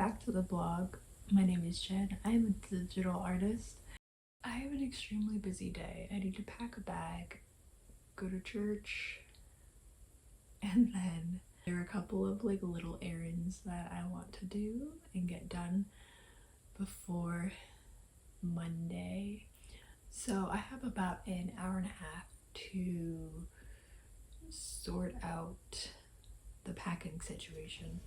back to the blog. My name is Jen. I'm a digital artist. I have an extremely busy day. I need to pack a bag, go to church, and then there are a couple of little errands that I want to do and get done before Monday. So I have about an hour and a half to sort out the packing situation.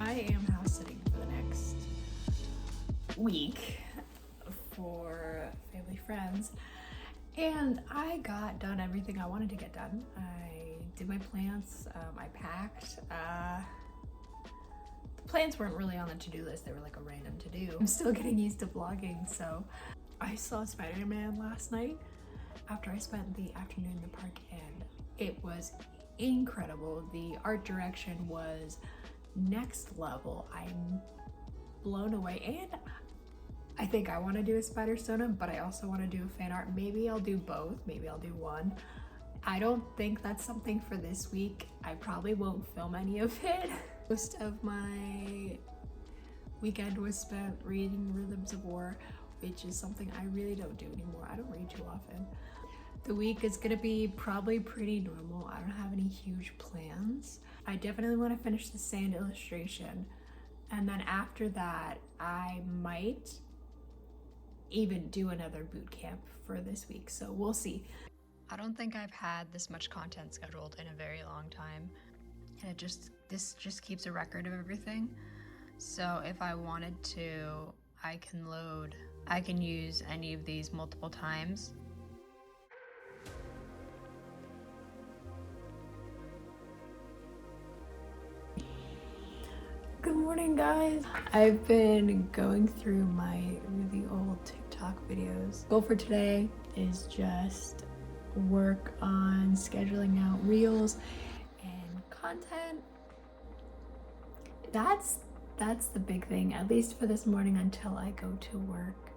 I am house sitting for the next week for family friends, and I got done everything I wanted to get done. I did my plants, I packed. The plants weren't really on the to-do list, they were like a random to-do. I'm still getting used to vlogging, so I saw Spider-Man last night after I spent the afternoon in the park, and it was incredible. The art direction was next level. I'm blown away, and I think I want to do a Spider-Sona, but I also want to do a fan art. Maybe I'll do both, maybe I'll do one. I don't think that's something for this week. I probably won't film any of it. Most of my weekend was spent reading Rhythms of War, which is something I really don't do anymore. I don't read too often. The week is gonna be probably pretty normal. I don't have any huge plans. I definitely want to finish the sand illustration, and then after that I might even do another boot camp for this week, so we'll see. I don't think I've had this much content scheduled in a very long time, and this just keeps a record of everything. So if I wanted to, I can use any of these multiple times. Good morning, guys. I've been going through my really old TikTok videos. Goal for today is just work on scheduling out reels and content. That's the big thing, at least for this morning until I go to work.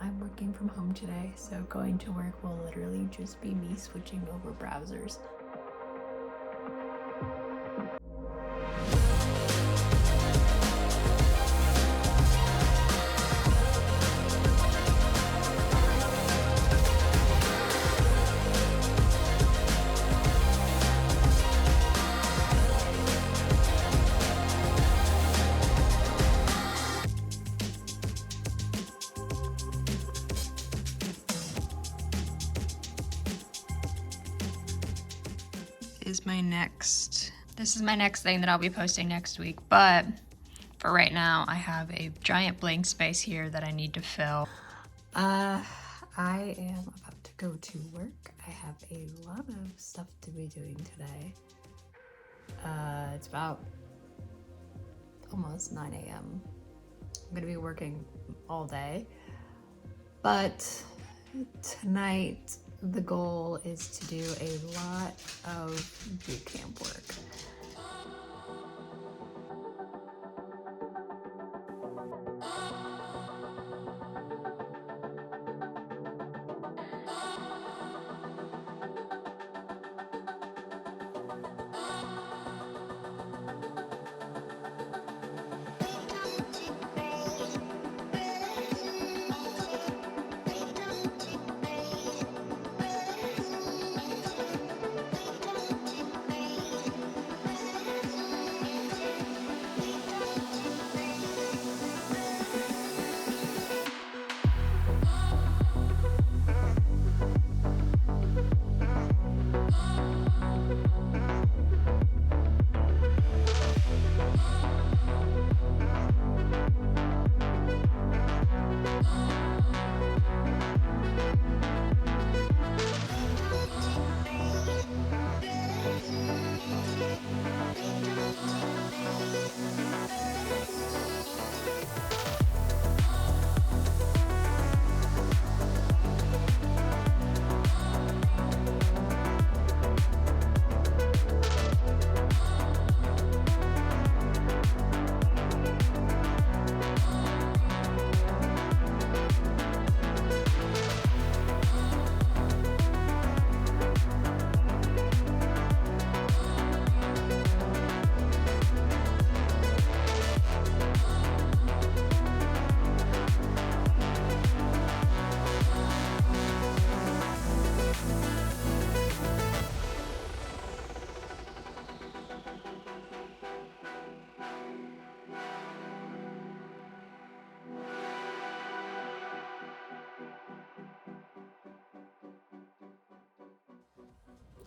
I'm working from home today, so going to work will literally just be me switching over browsers. This is my next thing that I'll be posting next week, but for right now I have a giant blank space here that I need to fill. I am about to go to work. I have a lot of stuff to be doing today. It's about almost 9 a.m. I'm gonna be working all day, but tonight the goal is to do a lot of boot camp work.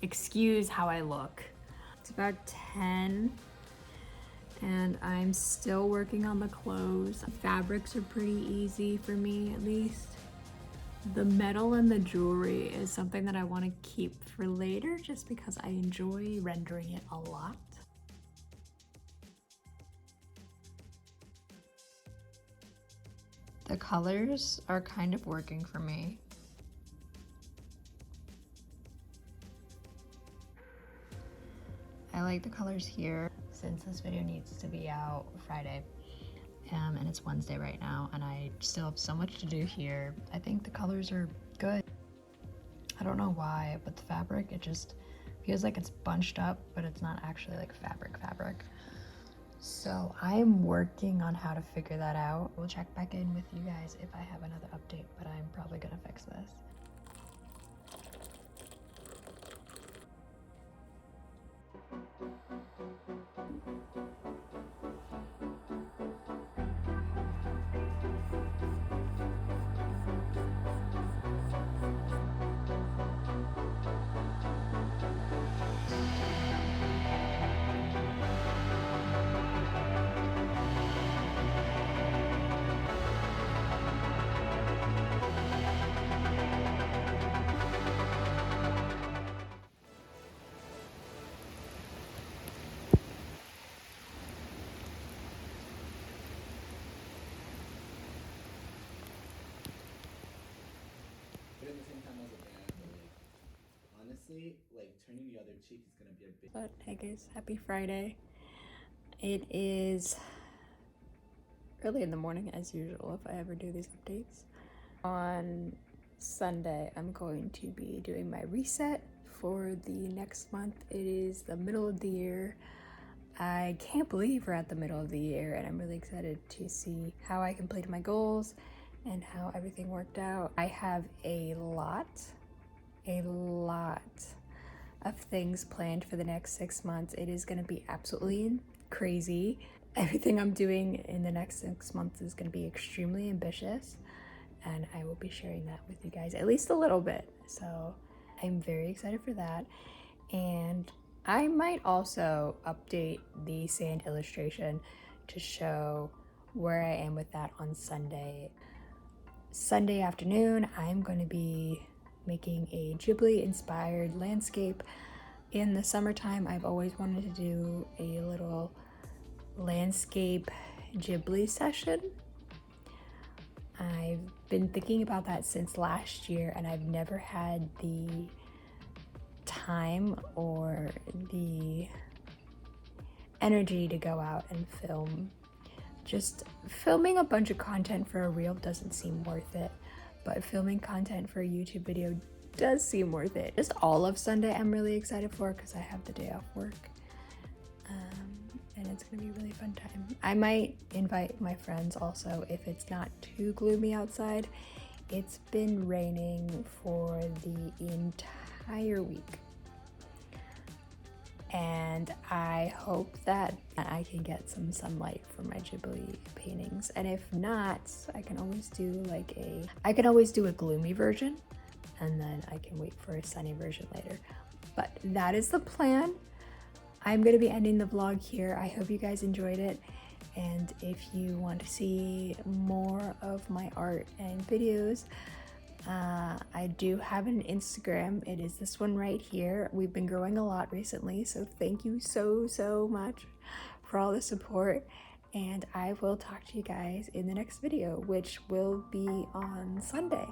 excuse how I look. It's about 10 and I'm still working on the clothes. Fabrics are pretty easy for me, at least. The metal and the jewelry is something that I want to keep for later just because I enjoy rendering it a lot. The colors are kind of working for me. I like the colors here. Since this video needs to be out Friday, and it's Wednesday right now, and I still have so much to do here, I think the colors are good. I don't know why, but the fabric, it just feels like it's bunched up, but it's not actually like fabric. So I'm working on how to figure that out. We'll check back in with you guys if I have another update, but I'm probably gonna fix this. Like turning the other cheek is gonna be a big. But hey guys, happy Friday. It is early in the morning as usual if I ever do these updates. On Sunday, I'm going to be doing my reset for the next month. It is the middle of the year. I can't believe we're at the middle of the year, and I'm really excited to see how I completed my goals and how everything worked out. I have a lot of things planned for the next 6 months. It is going to be absolutely crazy. Everything I'm doing in the next 6 months is going to be extremely ambitious, and I will be sharing that with you guys at least a little bit. So I'm very excited for that. And I might also update the sand illustration to show where I am with that on Sunday. Sunday afternoon, I'm going to be making a Ghibli inspired landscape. In the summertime, I've always wanted to do a little landscape Ghibli session. I've been thinking about that since last year, and I've never had the time or the energy to go out and film. Just filming a bunch of content for a reel doesn't seem worth it, but filming content for a YouTube video does seem worth it. Just all of Sunday I'm really excited for because I have the day off work, and it's gonna be a really fun time. I might invite my friends also if it's not too gloomy outside. It's been raining for the entire week, and I hope that I can get some sunlight for my Ghibli paintings. And if not, I can always do a gloomy version, and then I can wait for a sunny version later. But that is the plan. I'm gonna be ending the vlog here. I hope you guys enjoyed it. And if you want to see more of my art and videos, I do have an Instagram. It is this one right here. We've been growing a lot recently, so thank you so much for all the support, and I will talk to you guys in the next video, which will be on Sunday.